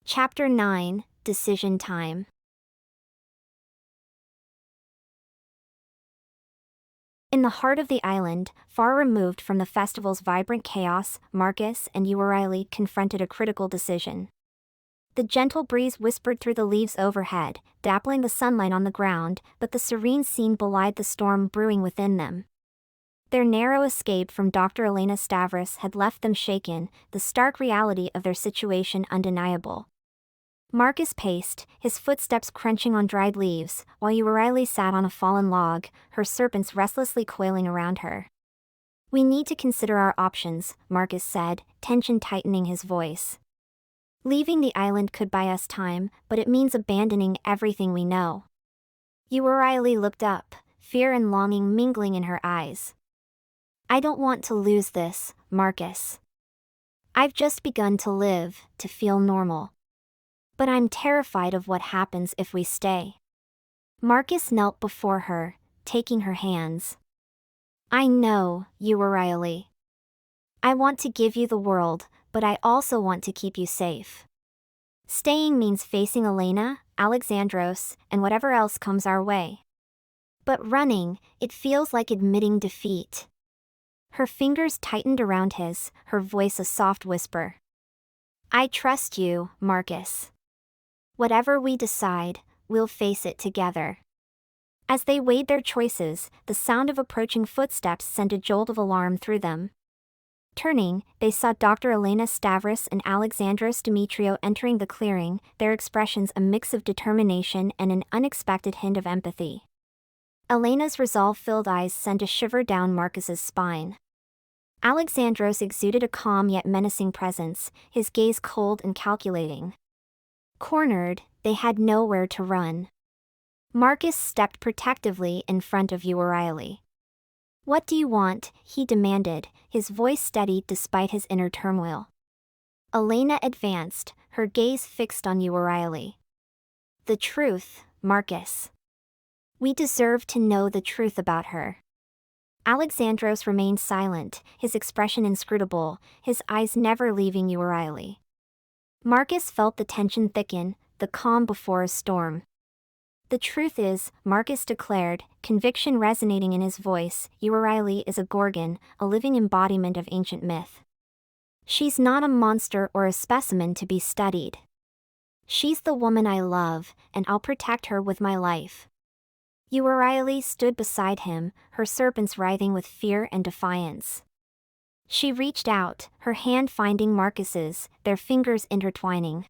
Chapter 9, Decision Time. In the heart of the island, far removed from the festival's vibrant chaos, Marcus and Euryale confronted a critical decision. The gentle breeze whispered through the leaves overhead, dappling the sunlight on the ground, but the serene scene belied the storm brewing within them. Their narrow escape from Dr. Elena Stavros had left them shaken, the stark reality of their situation undeniable. Marcus paced, his footsteps crunching on dried leaves, while Euryale sat on a fallen log, her serpents restlessly coiling around her. "We need to consider our options," Marcus said, tension tightening his voice. "Leaving the island could buy us time, but it means abandoning everything we know." Euryale looked up, fear and longing mingling in her eyes. "I don't want to lose this, Marcus. I've just begun to live, to feel normal. But I'm terrified of what happens if we stay." Marcus knelt before her, taking her hands. "I know, Euryale. I want to give you the world, but I also want to keep you safe. Staying means facing Elena, Alexandros, and whatever else comes our way. But running, it feels like admitting defeat." Her fingers tightened around his, her voice a soft whisper. "I trust you, Marcus. Whatever we decide, we'll face it together." As they weighed their choices, the sound of approaching footsteps sent a jolt of alarm through them. Turning, they saw Dr. Elena Stavros and Alexandros Dimitriou entering the clearing, their expressions a mix of determination and an unexpected hint of empathy. Elena's resolve-filled eyes sent a shiver down Marcus's spine. Alexandros exuded a calm yet menacing presence, his gaze cold and calculating. Cornered, they had nowhere to run. Marcus stepped protectively in front of Euryale. "What do you want?" he demanded, his voice steady despite his inner turmoil. Elena advanced, her gaze fixed on Euryale. "The truth, Marcus. We deserve to know the truth about her." Alexandros remained silent, his expression inscrutable, his eyes never leaving Euryale. Marcus felt the tension thicken, the calm before a storm. "The truth is," Marcus declared, conviction resonating in his voice, "Euryale is a Gorgon, a living embodiment of ancient myth. She's not a monster or a specimen to be studied. She's the woman I love, and I'll protect her with my life." Euryale stood beside him, her serpents writhing with fear and defiance. She reached out, her hand finding Marcus's, their fingers intertwining.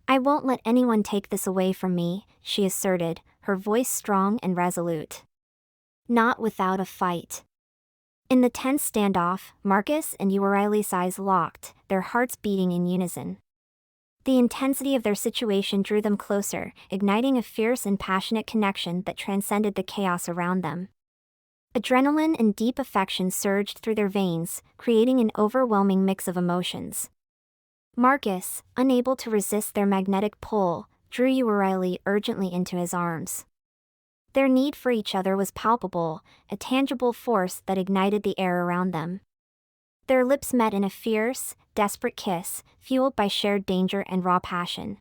"I won't let anyone take this away from me," she asserted, her voice strong and resolute. "Not without a fight." In the tense standoff, Marcus and Euryale's eyes locked, their hearts beating in unison. The intensity of their situation drew them closer, igniting a fierce and passionate connection that transcended the chaos around them. Adrenaline and deep affection surged through their veins, creating an overwhelming mix of emotions. Marcus, unable to resist their magnetic pull, drew Euryale urgently into his arms. Their need for each other was palpable, a tangible force that ignited the air around them. Their lips met in a fierce, desperate kiss, fueled by shared danger and raw passion.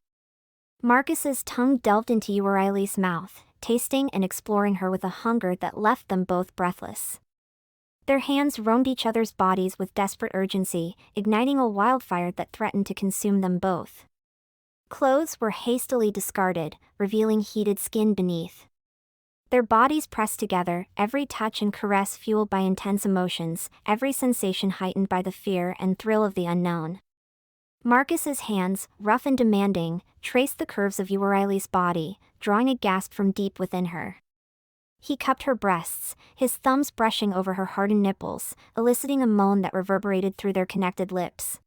Marcus's tongue delved into Euryale's mouth, tasting and exploring her with a hunger that left them both breathless. Their hands roamed each other's bodies with desperate urgency, igniting a wildfire that threatened to consume them both. Clothes were hastily discarded, revealing heated skin beneath. Their bodies pressed together, every touch and caress fueled by intense emotions, every sensation heightened by the fear and thrill of the unknown. Marcus's hands, rough and demanding, traced the curves of Euryale's body, drawing a gasp from deep within her. He cupped her breasts, his thumbs brushing over her hardened nipples, eliciting a moan that reverberated through their connected lips.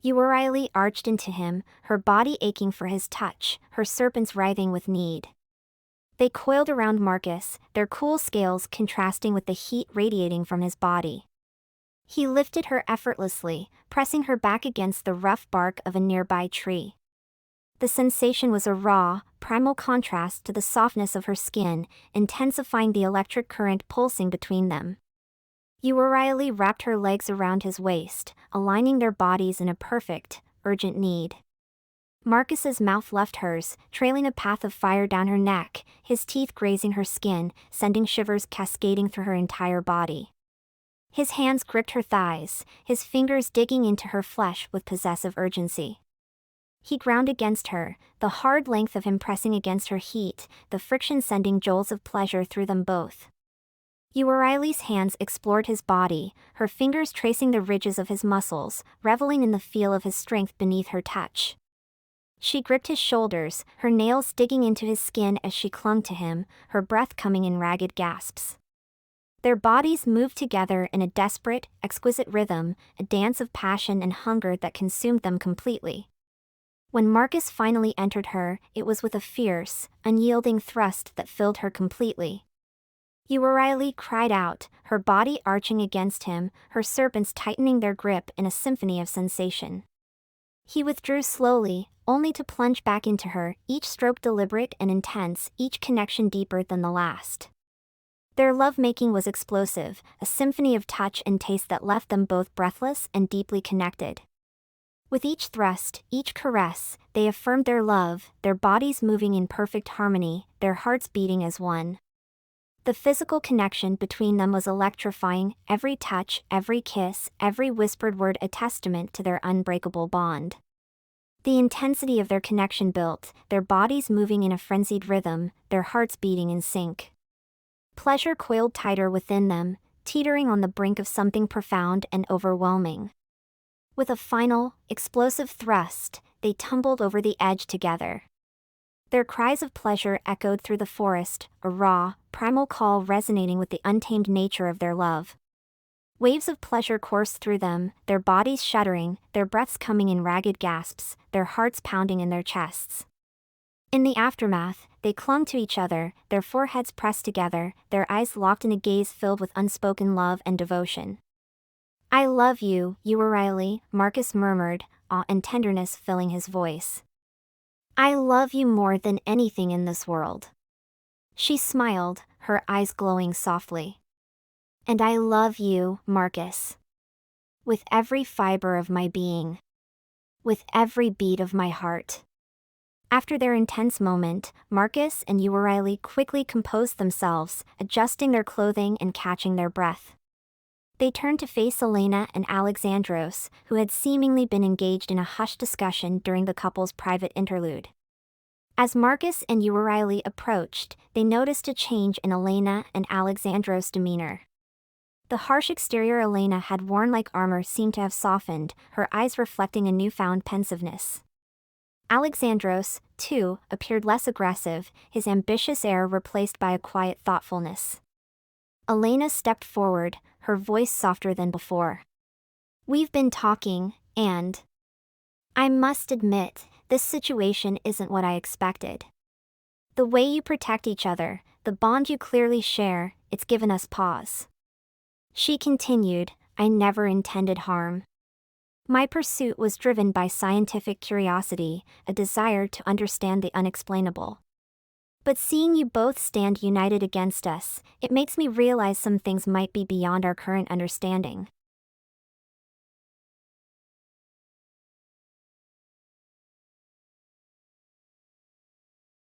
Euryale arched into him, her body aching for his touch, her serpents writhing with need. They coiled around Marcus, their cool scales contrasting with the heat radiating from his body. He lifted her effortlessly, pressing her back against the rough bark of a nearby tree. The sensation was a raw, primal contrast to the softness of her skin, intensifying the electric current pulsing between them. Euryale wrapped her legs around his waist, aligning their bodies in a perfect, urgent need. Marcus's mouth left hers, trailing a path of fire down her neck, his teeth grazing her skin, sending shivers cascading through her entire body. His hands gripped her thighs, his fingers digging into her flesh with possessive urgency. He ground against her, the hard length of him pressing against her heat, the friction sending jolts of pleasure through them both. Euryale's hands explored his body, her fingers tracing the ridges of his muscles, reveling in the feel of his strength beneath her touch. She gripped his shoulders, her nails digging into his skin as she clung to him, her breath coming in ragged gasps. Their bodies moved together in a desperate, exquisite rhythm, a dance of passion and hunger that consumed them completely. When Marcus finally entered her, it was with a fierce, unyielding thrust that filled her completely. Euryale cried out, her body arching against him, her serpents tightening their grip in a symphony of sensation. He withdrew slowly, only to plunge back into her, each stroke deliberate and intense, each connection deeper than the last. Their lovemaking was explosive, a symphony of touch and taste that left them both breathless and deeply connected. With each thrust, each caress, they affirmed their love, their bodies moving in perfect harmony, their hearts beating as one. The physical connection between them was electrifying, every touch, every kiss, every whispered word a testament to their unbreakable bond. The intensity of their connection built, their bodies moving in a frenzied rhythm, their hearts beating in sync. Pleasure coiled tighter within them, teetering on the brink of something profound and overwhelming. With a final, explosive thrust, they tumbled over the edge together. Their cries of pleasure echoed through the forest, a raw, primal call resonating with the untamed nature of their love. Waves of pleasure coursed through them, their bodies shuddering, their breaths coming in ragged gasps, their hearts pounding in their chests. In the aftermath, they clung to each other, their foreheads pressed together, their eyes locked in a gaze filled with unspoken love and devotion. "I love you, Euryale," Marcus murmured, awe and tenderness filling his voice. "I love you more than anything in this world." She smiled, her eyes glowing softly. "And I love you, Marcus. With every fiber of my being. With every beat of my heart." After their intense moment, Marcus and Euryale quickly composed themselves, adjusting their clothing and catching their breath. They turned to face Elena and Alexandros, who had seemingly been engaged in a hushed discussion during the couple's private interlude. As Marcus and Euryale approached, they noticed a change in Elena and Alexandros' demeanor. The harsh exterior Elena had worn like armor seemed to have softened, her eyes reflecting a newfound pensiveness. Alexandros, too, appeared less aggressive, his ambitious air replaced by a quiet thoughtfulness. Elena stepped forward, her voice softer than before. "We've been talking, and I must admit, this situation isn't what I expected. The way you protect each other, the bond you clearly share, it's given us pause." She continued, "I never intended harm. My pursuit was driven by scientific curiosity, a desire to understand the unexplainable. But seeing you both stand united against us, it makes me realize some things might be beyond our current understanding."